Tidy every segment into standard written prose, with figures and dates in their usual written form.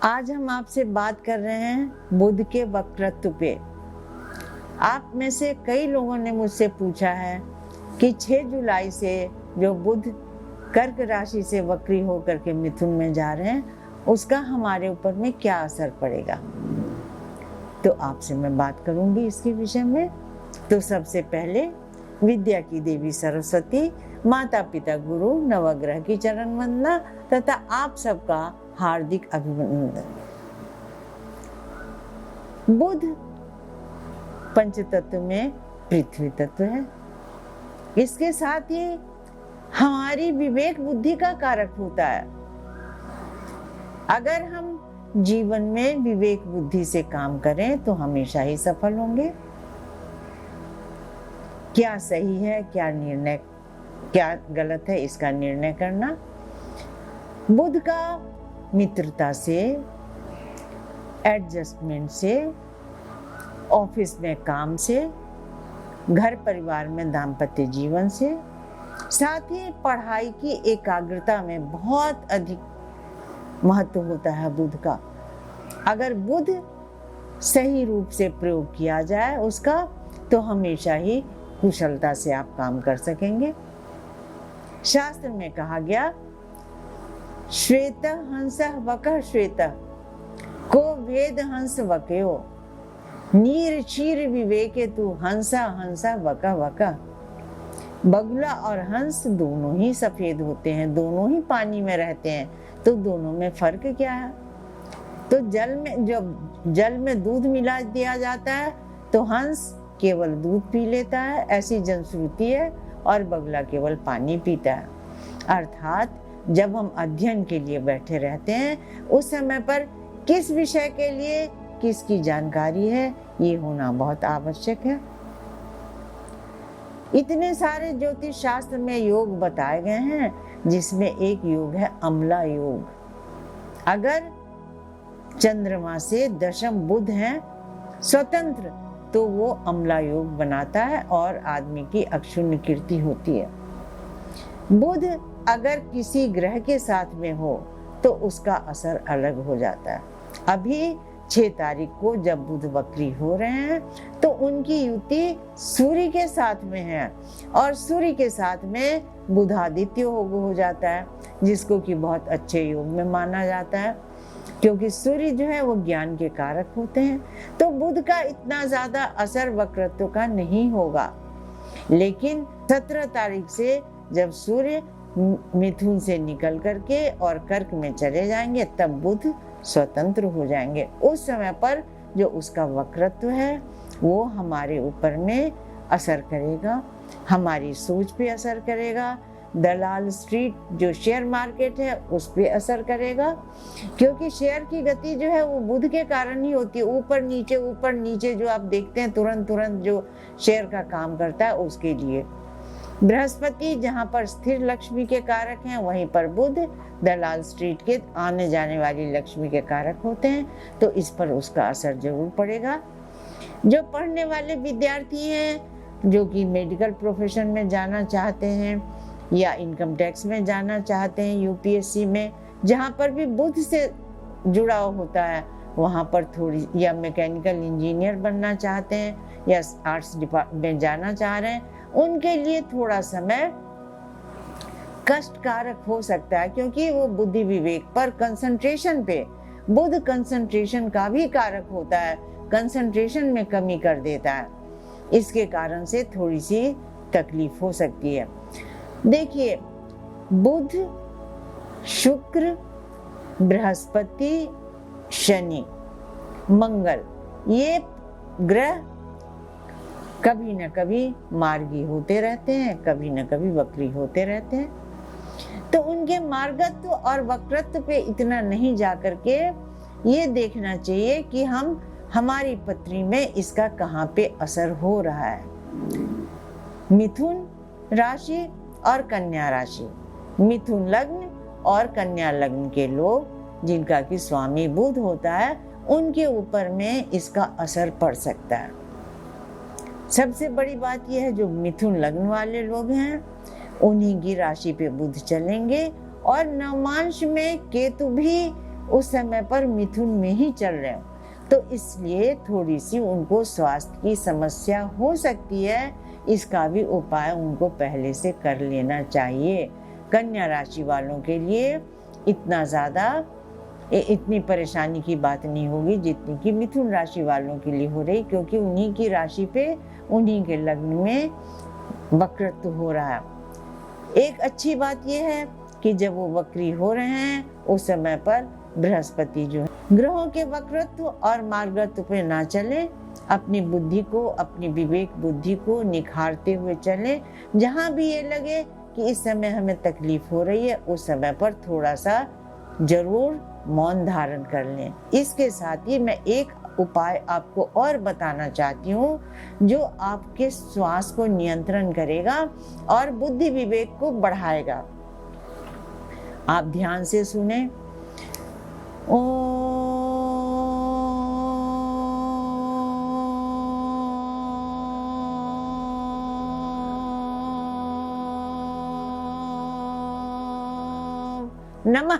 आज हम आपसे बात कर रहे हैं बुध के वक्रत्व पे। आप में से कई लोगों ने मुझसे पूछा है कि 6 जुलाई से जो बुध कर्क राशि से वक्री होकर के मिथुन में जा रहे हैं, उसका हमारे ऊपर में क्या असर पड़ेगा। तो आपसे मैं बात करूंगी इसके विषय में। तो सबसे पहले विद्या की देवी सरस्वती, माता पिता गुरु, नवग्रह की चरण वंदना तथा आप सबका हार्दिक अभिनंदन। बुध पंचतत्व में पृथ्वी तत्व है। इसके साथ ही हमारी विवेक बुद्धि का कारक होता है। अगर हम जीवन में विवेक बुद्धि से काम करें तो हमेशा ही सफल होंगे। क्या सही है, क्या गलत है, इसका निर्णय करना। बुध का मित्रता से, एडजस्टमेंट से, ऑफिस में काम से, घर परिवार में दाम्पत्य जीवन से, साथ ही पढ़ाई की एकाग्रता में बहुत अधिक महत्व होता है बुध का। अगर बुध सही रूप से प्रयोग किया जाए उसका, तो हमेशा ही कुशलता से आप काम कर सकेंगे। शास्त्र में कहा गया, श्वेत हंस वकः श्वेत को भेद हंस वकयो, नीर क्षीर विवेके तू हंसा हंसा वका वका। बगुला और हंस दोनों ही सफेद होते हैं, दोनों ही पानी में रहते हैं, तो दोनों में फर्क क्या है। तो जल में दूध मिला दिया जाता है तो हंस केवल दूध पी लेता है, ऐसी जनश्रुति है, और बगुला केवल पानी पीता है। अर्थात जब हम अध्ययन के लिए बैठे रहते हैं उस समय पर किस विषय के लिए किसकी जानकारी है, ये होना बहुत आवश्यक है। इतने सारे ज्योतिष शास्त्र में योग बताए गए हैं, जिसमें एक योग है अम्ला योग। अगर चंद्रमा से दशम बुध है स्वतंत्र, तो वो अम्ला योग बनाता है और आदमी की अक्षुण्ण कीर्ति होती है। बुध अगर किसी ग्रह के साथ में हो तो उसका असर अलग हो जाता है। अभी 6 तारीख को जब बुध वक्री हो रहे हैं तो उनकी युति सूर्य के साथ में है, और सूर्य के साथ में बुधादित्य योग हो जाता है, जिसको कि बहुत अच्छे योग में माना जाता है, क्योंकि सूर्य जो है वो ज्ञान के कारक होते हैं। तो बुध का इतना ज्यादा असर वक्रत्व का नहीं होगा। लेकिन 17 तारीख से जब सूर्य मिथुन से निकल करके और कर्क में चले जाएंगे, तब बुध स्वतंत्र हो जाएंगे। उस समय पर जो उसका वक्रत्व है वो हमारे ऊपर में असर करेगा, हमारी सोच पे असर करेगा, दलाल स्ट्रीट जो शेयर मार्केट है उस पे असर करेगा, क्योंकि शेयर की गति जो है वो बुध के कारण ही होती है। ऊपर नीचे जो आप देखते हैं तुरंत जो शेयर का काम करता है उसके लिए। बृहस्पति जहाँ पर स्थिर लक्ष्मी के कारक हैं, वहीं पर बुध दलाल स्ट्रीट के आने जाने वाली लक्ष्मी के कारक होते हैं, तो इस पर उसका असर जरूर पड़ेगा। जो पढ़ने वाले विद्यार्थी हैं, जो कि मेडिकल प्रोफेशन में जाना चाहते हैं या इनकम टैक्स में जाना चाहते हैं, यूपीएससी में, जहाँ पर भी बुध से जुड़ाव होता है वहाँ पर थोड़ी, या मैकेनिकल इंजीनियर बनना चाहते हैं या आर्ट्स डिपार्टमेंट में जाना चाह रहे हैं, उनके लिए थोड़ा समय कष्टकारक हो सकता है, क्योंकि वो बुद्धि विवेक पर कंसंट्रेशन पे, बुध कंसंट्रेशन का भी कारक होता है, कंसंट्रेशन में कमी कर देता है। इसके कारण से थोड़ी सी तकलीफ हो सकती है। देखिए, बुध, शुक्र, बृहस्पति, शनि, मंगल, ये ग्रह कभी न कभी मार्गी होते रहते हैं, कभी न कभी वक्री होते रहते हैं। तो उनके मार्गत्व और वक्रत्व पे इतना नहीं जा करके ये देखना चाहिए कि हमारी पत्री में इसका कहाँ पे असर हो रहा है। मिथुन राशि और कन्या राशि, मिथुन लग्न और कन्या लग्न के लोग जिनका कि स्वामी बुध होता है, उनके ऊपर में इसका असर पड़ सकता है। सबसे बड़ी बात यह है, जो मिथुन लग्न वाले लोग हैं उन्हीं की राशि पे बुध चलेंगे, और नवमांश में केतु भी उस समय पर मिथुन में ही चल रहे हो, तो इसलिए थोड़ी सी उनको स्वास्थ्य की समस्या हो सकती है। इसका भी उपाय उनको पहले से कर लेना चाहिए। कन्या राशि वालों के लिए इतनी परेशानी की बात नहीं होगी जितनी कि मिथुन राशि वालों के लिए हो रही, क्योंकि उन्हीं की राशि पे उन्हीं के लग्न में वक्रत्व हो रहा है। एक अच्छी बात यह है कि जब वो वक्री हो रहे हैं उस समय पर बृहस्पति जो है ग्रहों के वक्रत्व और मार्गत्व पे ना चले, अपनी बुद्धि को, अपनी विवेक बुद्धि को निखारते हुए चले। जहां भी ये लगे कि इस समय हमें तकलीफ हो रही है, उस समय पर थोड़ा सा जरूर मौन धारण कर लें। इसके साथ ही मैं एक उपाय आपको और बताना चाहती हूँ जो आपके श्वास को नियंत्रण करेगा और बुद्धि विवेक को बढ़ाएगा। आप ध्यान से सुने। नमः।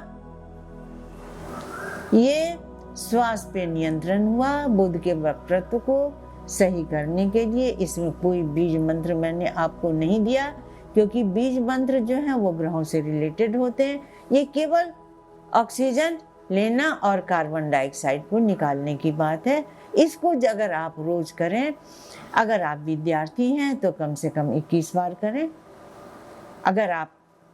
ये श्वास पे नियंत्रण हुआ बुध के वक्रत्व को सही करने के लिए। इसमें कोई बीज मंत्र मैंने आपको नहीं दिया, क्योंकि बीज मंत्र जो है वो ग्रहों से रिलेटेड होते हैं। ये केवल ऑक्सीजन लेना और कार्बन डाइऑक्साइड को निकालने की बात है। इसको अगर आप रोज करें, अगर आप विद्यार्थी हैं तो कम से कम 21 बार करें। अगर आप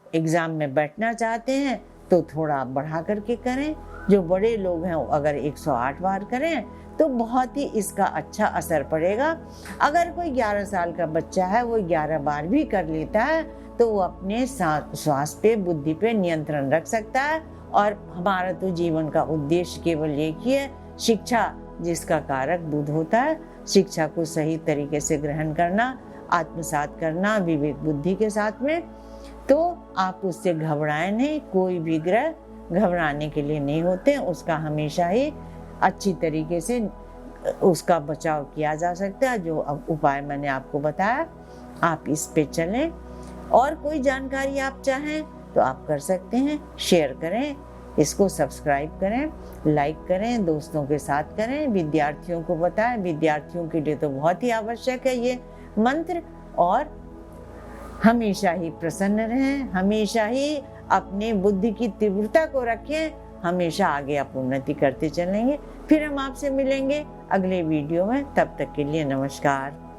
एग्जाम में बैठना चाहते हैं तो थोड़ा आप बढ़ा करके करें। जो बड़े लोग हैं अगर 108 बार करें तो बहुत ही इसका अच्छा असर पड़ेगा। अगर कोई 11 साल का बच्चा है वो 11 बार भी कर लेता है तो वो अपने श्वास पे, बुद्धि पे नियंत्रण रख सकता है। और हमारा तो जीवन का उद्देश्य केवल एक ही है, शिक्षा, जिसका कारक बुध होता है। शिक्षा को सही तरीके से ग्रहण करना, आत्मसात करना विवेक बुद्धि के साथ में, तो आप उससे घबराएं नहीं। कोई भी ग्रह घबराने के लिए नहीं होते, उसका हमेशा ही अच्छी तरीके से उसका बचाव किया जा सकता है। जो अब उपाय मैंने आपको बताया आप इस पे चलें। और कोई जानकारी आप चाहें तो आप कर सकते हैं, शेयर करें, इसको सब्सक्राइब करें, लाइक करें, दोस्तों के साथ करें, विद्यार्थियों को बताएं। विद्यार्थियों के लिए तो बहुत ही आवश्यक है ये मंत्र। और हमेशा ही प्रसन्न रहें, हमेशा ही अपने बुद्धि की तीव्रता को रखें, हमेशा आगे आप उन्नति करते चलेंगे। फिर हम आपसे मिलेंगे अगले वीडियो में। तब तक के लिए नमस्कार।